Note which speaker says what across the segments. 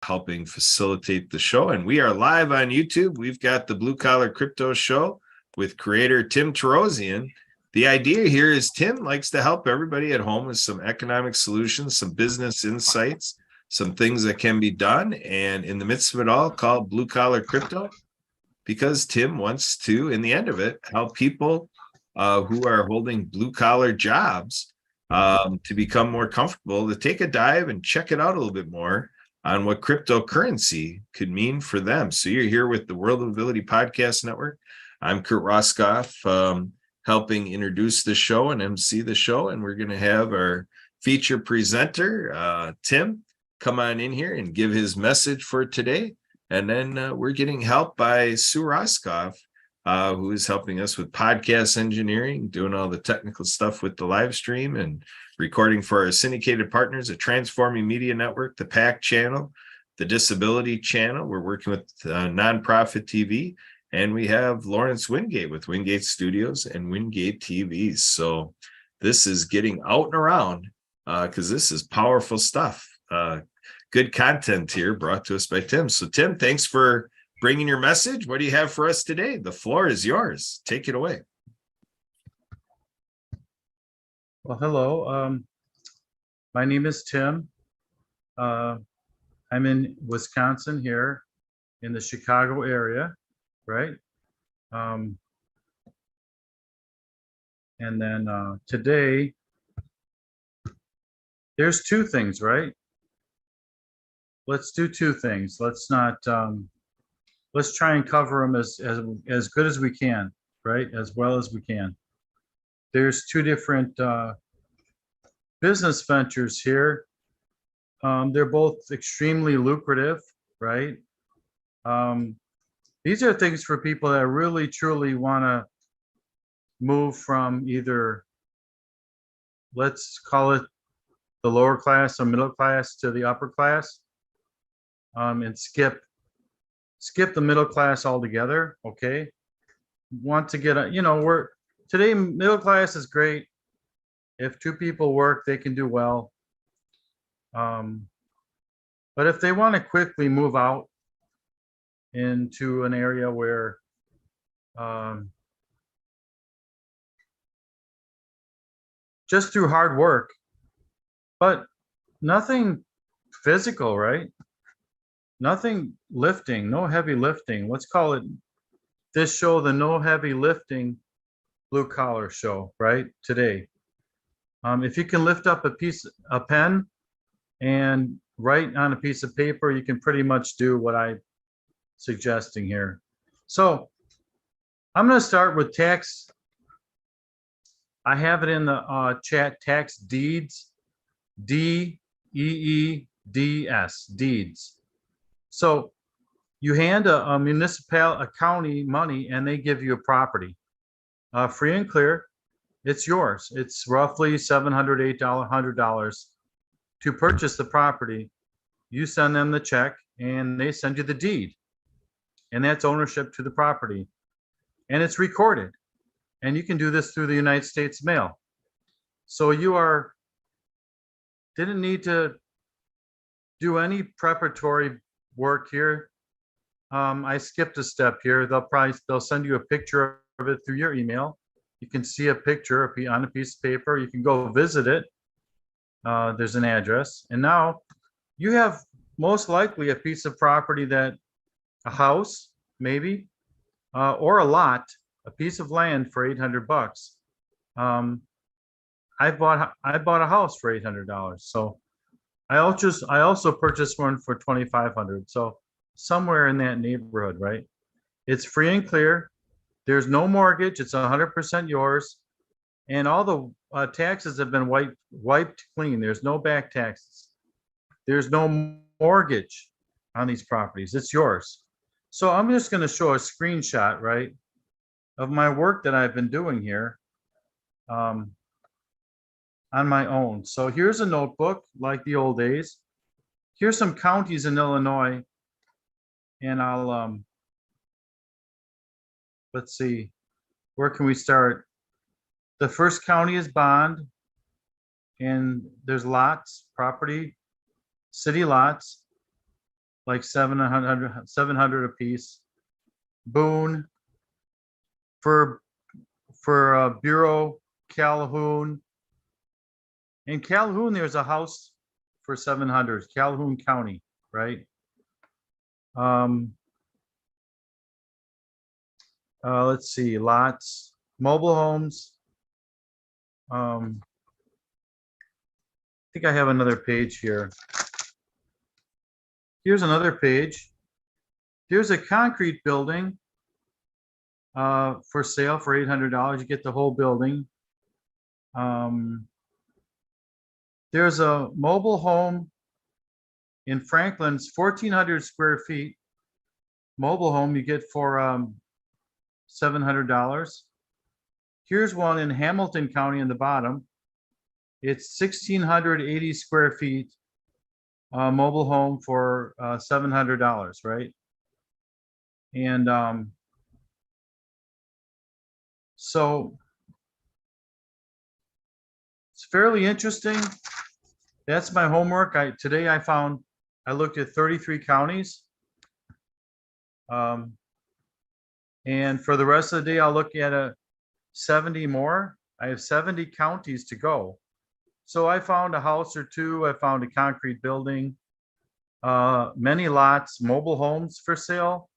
Speaker 1: helping facilitate the show. And we are live on YouTube. We've got the Blue Collar Crypto Show with creator Tim Tarosian. The idea here is Tim likes to help everybody at home with some economic solutions, some business insights, some things that can be done. And in the midst of it all, called Blue Collar Crypto, because Tim wants to, in the end of it, help people who are holding blue collar jobs to become more comfortable, to take a dive and check it out a little bit more on what cryptocurrency could mean for them. So you're here with the World of Ability Podcast Network. I'm Kurt Roskoff, helping introduce the show and MC the show. And we're going to have our feature presenter, Tim, come on in here and give his message for today. And then we're getting help by Sue Roskoff, who is helping us with podcast engineering, doing all the technical stuff with the live stream and recording for our syndicated partners, the Transforming Media Network, the PAC channel, the Disability channel. We're working with Nonprofit TV, and we have Lawrence Wingate with Wingate Studios and Wingate TV. So this is getting out and around because this is powerful stuff. Good content here brought to us by Tim. So Tim, thanks for bringing your message. What do you have for us today? The floor is yours. Take it away.
Speaker 2: Well, hello. My name is Tim. I'm in Wisconsin here in the Chicago area, right? And then today, there's two things, right? Let's do two things. Let's not, let's try and cover them as good as we can, right? As well as we can. There's two different business ventures here. They're both extremely lucrative, right? These are things for people that really, truly want to move from either, let's call it the lower class or middle class to the upper class, and skip the middle class altogether. Okay, want to get a, today middle class is great. If two people work, they can do well. But if they want to quickly move out into an area where just through hard work, but nothing physical, right? Nothing lifting, no heavy lifting. Let's call it this show the no heavy lifting blue collar show, right? Today. If you can lift up a pen and write on a piece of paper, you can pretty much do what I'm suggesting here. So I'm going to start with tax. I have it in the chat, tax deeds, D-E-E-D-S, deeds. So you hand a county money and they give you a property, free and clear. It's yours. It's roughly $700, $800 to purchase the property. You send them the check and they send you the deed, and that's ownership to the property, and it's recorded. And you can do this through the United States mail. So you didn't need to do any preparatory work here. I skipped a step here. They'll send you a picture of it through your email. You can see a picture on a piece of paper. You can go visit it. There's an address. And now you have most likely a piece of property a house, maybe, or a lot, a piece of land for $800. I bought a house for $800. So I also purchased one for $2,500. So somewhere in that neighborhood, right? It's free and clear. There's no mortgage. It's 100% yours. And all the taxes have been wiped clean. There's no back taxes. There's no mortgage on these properties. It's yours. So I'm just going to show a screenshot, right, of my work that I've been doing here on my own. So here's a notebook like the old days. Here's some counties in Illinois. And I'll, let's see, where can we start? The first county is Bond, and there's lots, property, city lots. like 700 a piece. Boone for Bureau, Calhoun. In Calhoun, there's a house for 700, Calhoun County, right? Let's see, lots, mobile homes. I think I have another page here. Here's another page. Here's a concrete building for sale for $800. You get the whole building. There's a mobile home in Franklin's, 1,400 square feet. Mobile home you get for $700. Here's one in Hamilton County in the bottom. It's 1,680 square feet, mobile home for $700, right? And so it's fairly interesting. That's my homework. Today I looked at 33 counties. And for the rest of the day, I'll look at 70 more. I have 70 counties to go. So I found a house or two. I found a concrete building, many lots, mobile homes for sale.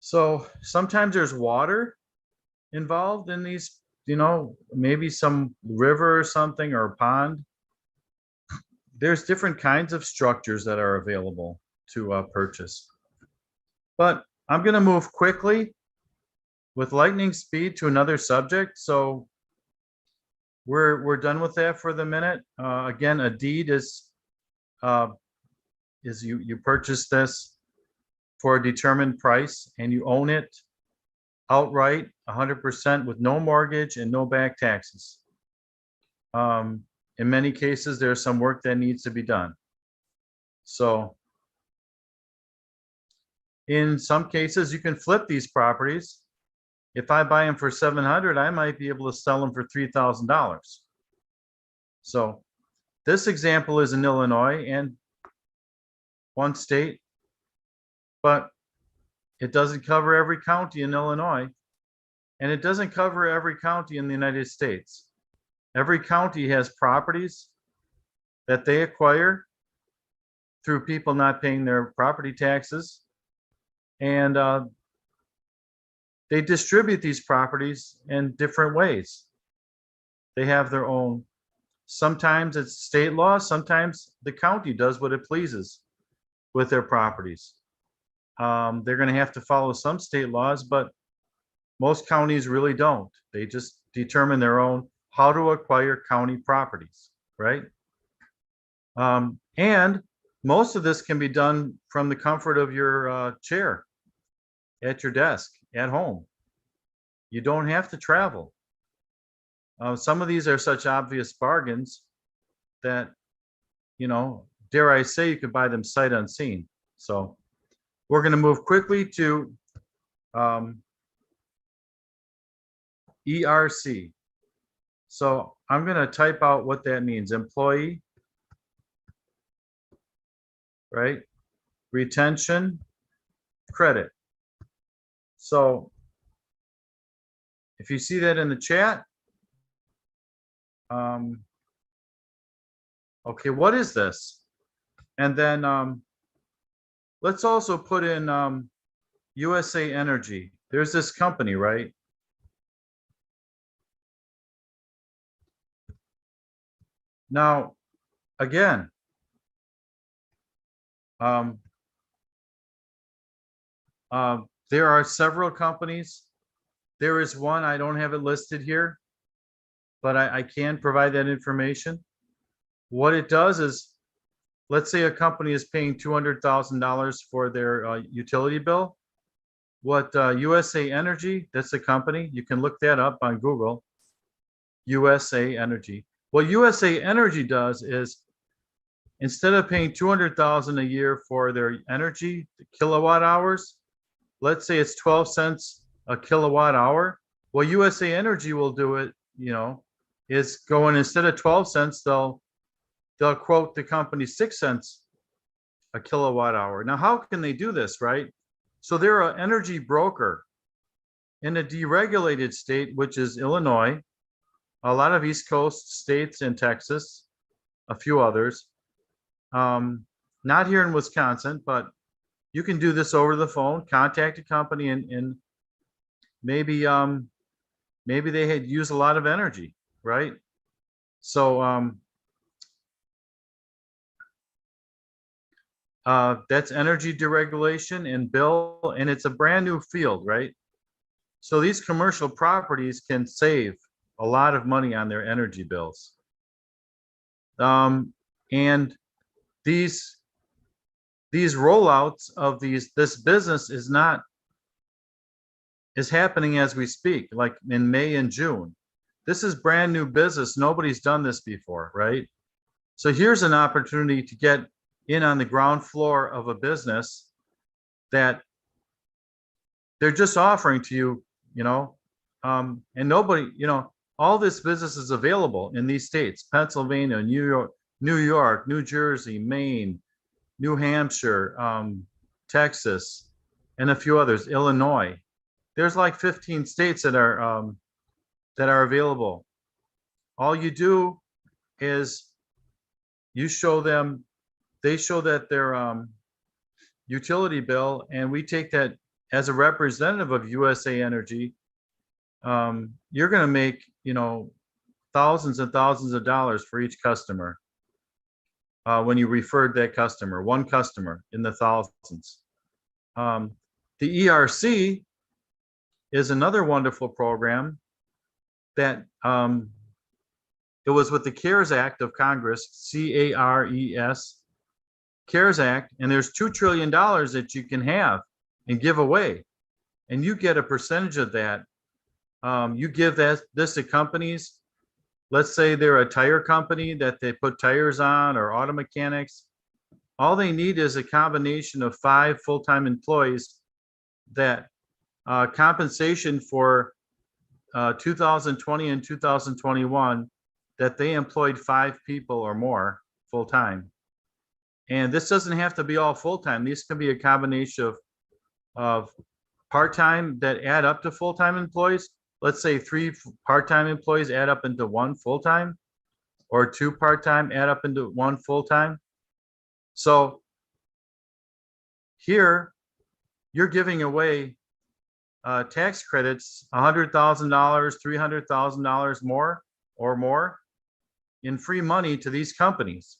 Speaker 2: So sometimes there's water involved in these, maybe some river or something or a pond. There's different kinds of structures that are available to purchase. But I'm going to move quickly with lightning speed to another subject. So we're done with that for the minute. Again, a deed is you purchase this for a determined price and you own it outright, 100% with no mortgage and no back taxes. In many cases, there's some work that needs to be done. So in some cases, you can flip these properties. If I buy them for $700, I might be able to sell them for $3,000. So this example is in Illinois and one state, but it doesn't cover every county in Illinois, and it doesn't cover every county in the United States. Every county has properties that they acquire through people not paying their property taxes, and they distribute these properties in different ways. They have their own. Sometimes it's state law, sometimes the county does what it pleases with their properties. They're going to have to follow some state laws, but most counties really don't. They just determine their own how to acquire county properties, right? And most of this can be done from the comfort of your chair, at your desk, at home. You don't have to travel. Some of these are such obvious bargains that, dare I say, you could buy them sight unseen. So we're going to move quickly to ERC. So I'm going to type out what that means. Employee, right? Retention, credit. So if you see that in the chat, okay, what is this? And then let's also put in USA Energy. There's this company, right? Now, again, there are several companies. There is one, I don't have it listed here, but I can provide that information. What it does is, let's say a company is paying $200,000 for their utility bill. What USA Energy, that's the company, you can look that up on Google, USA Energy. What USA Energy does is, instead of paying $200,000 a year for their energy, the kilowatt hours, let's say it's 12 cents a kilowatt hour. Well, USA Energy will do it, is going, instead of 12 cents, they'll they'll quote the company 6 cents a kilowatt hour. Now, how can they do this, right? So they're an energy broker in a deregulated state, which is Illinois, a lot of East Coast states and Texas, a few others. Not here in Wisconsin, but you can do this over the phone, contact a company and maybe maybe they had used a lot of energy, right? So that's energy deregulation and bill, and it's a brand new field, right? So these commercial properties can save a lot of money on their energy bills. And these rollouts of this business is happening as we speak, like in May and June. This is brand new business. Nobody's done this before, right? So here's an opportunity to get in on the ground floor of a business that they're just offering to you, and nobody, all this business is available in these states: Pennsylvania, New York, New Jersey, Maine, New Hampshire, Texas, and a few others, Illinois. There's like 15 states that are available. All you do is you show them, they show that their utility bill, and we take that as a representative of USA Energy. You're going to make, thousands and thousands of dollars for each customer when you referred that customer, one customer in the thousands. The ERC is another wonderful program that it was with the CARES Act of Congress, CARES, CARES Act, and there's $2 trillion that you can have and give away, and you get a percentage of that. You give this to companies. Let's say they're a tire company that they put tires on, or auto mechanics. All they need is a combination of 5 full-time employees that compensation for 2020 and 2021 that they employed 5 people or more full-time. And this doesn't have to be all full-time. These can be a combination of part-time that add up to full-time employees. Let's say 3 part-time employees add up into 1 full-time, or 2 part-time add up into 1 full-time. So here you're giving away tax credits, $100,000, $300,000 more or more in free money to these companies.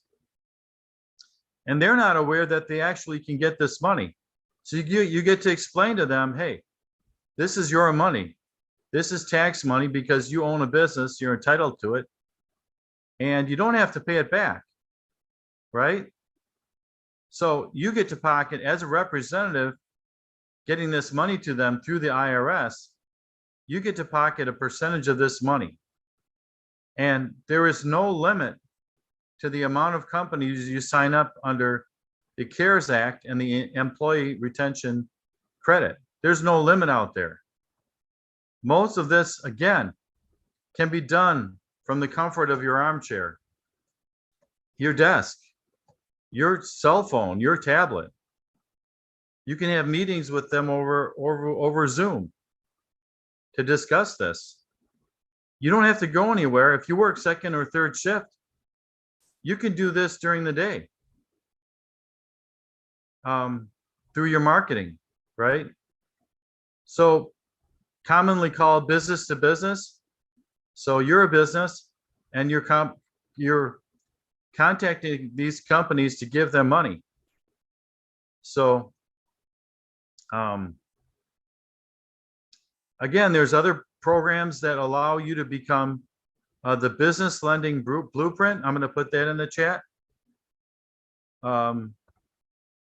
Speaker 2: And they're not aware that they actually can get this money. So you get to explain to them, hey, this is your money. This is tax money because you own a business, you're entitled to it, and you don't have to pay it back, right? So you get to pocket, as a representative, getting this money to them through the IRS, you get to pocket a percentage of this money. And there is no limit to the amount of companies you sign up under the CARES Act and the Employee Retention Credit. There's no limit out there. Most of this, again, can be done from the comfort of your armchair, your desk, your cell phone, your tablet. You can have meetings with them over Zoom to discuss this. You don't have to go anywhere. If you work second or third shift, you can do this during the day through your marketing, right? So commonly called business to business. So you're a business and you're contacting these companies to give them money. So again, there's other programs that allow you to become the business lending blueprint. I'm going to put that in the chat.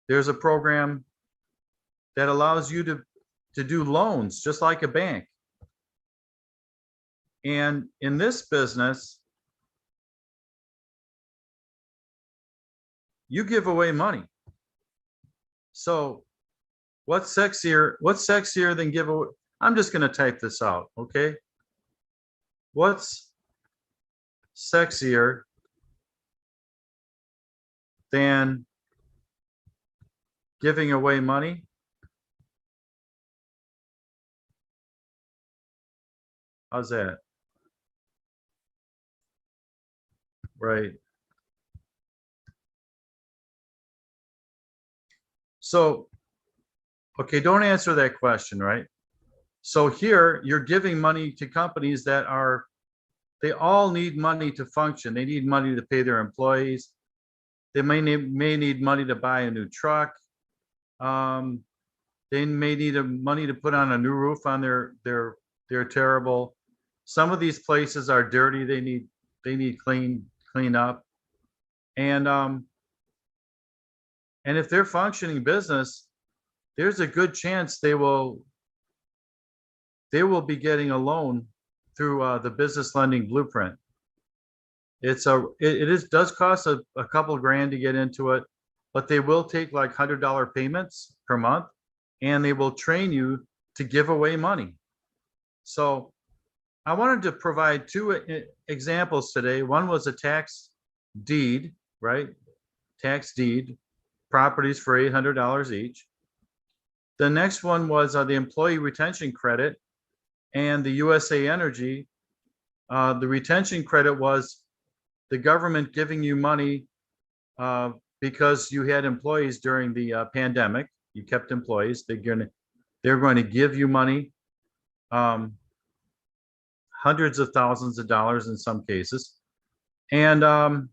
Speaker 2: There's a program that allows you to do loans just like a bank. And in this business, you give away money. So what's sexier than give away? I'm just going to type this out, okay? What's sexier than giving away money? How's that? Right. So, okay, don't answer that question, right? So here you're giving money to companies that are, they all need money to function. They need money to pay their employees. They may need money to buy a new truck. They may need money to put on a new roof on their terrible. Some of these places are dirty. They need clean up. And if they're functioning business, there's a good chance they will be getting a loan through the business lending blueprint. It does cost a couple grand to get into it, but they will take like $100 payments per month, and they will train you to give away money. So I wanted to provide two examples today. One was a tax deed, right? Tax deed, properties for $800 each. The next one was the employee retention credit and the USA Energy. The retention credit was the government giving you money because you had employees during the pandemic. You kept employees. They're going to give you money, hundreds of thousands of dollars in some cases, and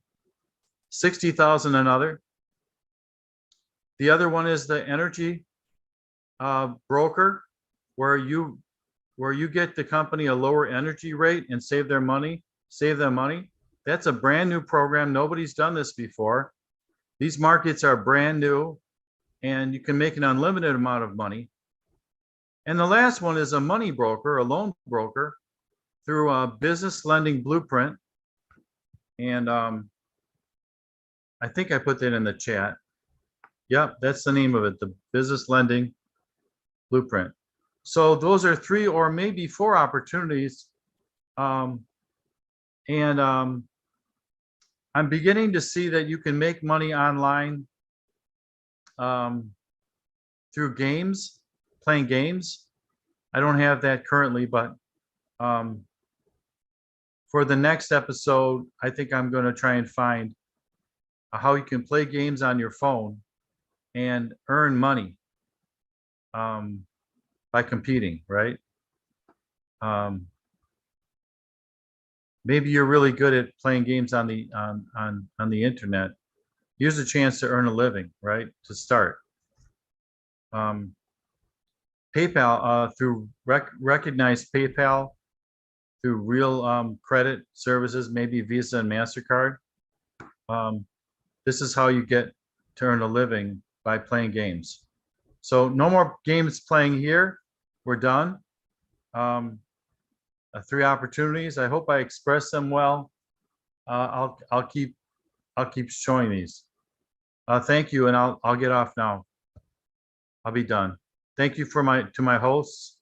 Speaker 2: 60,000 another. The other one is the energy broker, where you get the company a lower energy rate and save them money. That's a brand new program. Nobody's done this before. These markets are brand new, and you can make an unlimited amount of money. And the last one is a money broker, a loan broker, through a business lending blueprint. And I think I put that in the chat. Yep, that's the name of it, the business lending blueprint. So those are 3 or maybe 4 opportunities. I'm beginning to see that you can make money online through games, playing games. I don't have that currently, but for the next episode, I think I'm going to try and find how you can play games on your phone and earn money by competing, right? Maybe you're really good at playing games on the internet. Here's a chance to earn a living, right? To start. PayPal, through recognized PayPal, through real credit services, maybe Visa and MasterCard. This is how you get to earn a living, by playing games. So no more games playing here. We're done. 3 opportunities. I hope I expressed them well. I'll keep showing these. Thank you, and I'll get off now. I'll be done. Thank you to my hosts,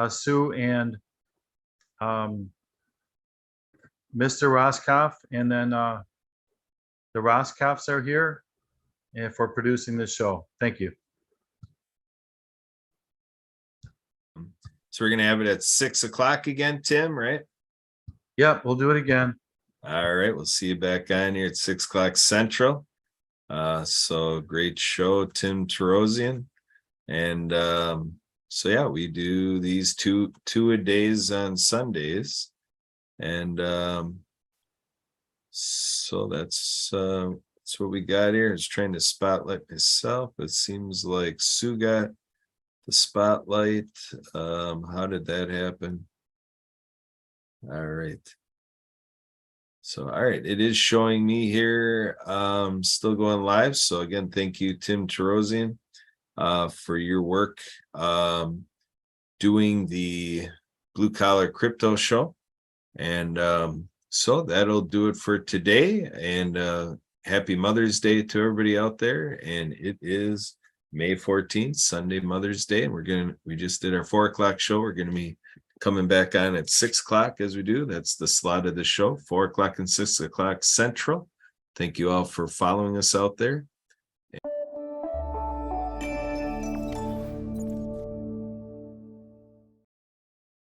Speaker 2: Sue and Mr. Roscoff, and then the Roscoffs are here and for producing this show. Thank you.
Speaker 1: So we're going to have it at 6 o'clock again, Tim, right?
Speaker 2: Yep, we'll do it again.
Speaker 1: All right. We'll see you back on here at 6 o'clock Central. So great show, Tim Terosian. And so, yeah, we do these two-a-days on Sundays. And so that's what we got here. Is trying to spotlight myself. It seems like Sue got the spotlight. How did that happen? All right. So, all right, it is showing me here, still going live. So again, thank you, Tim Terosian, for your work doing the Blue Collar Crypto Show. And so that'll do it for today. And happy Mother's Day to everybody out there. And it is May 14th, Sunday, Mother's Day. And we just did our 4 o'clock show. We're going to be coming back on at 6 o'clock as we do. That's the slot of the show, 4 o'clock and 6 o'clock Central. Thank you all for following us out there.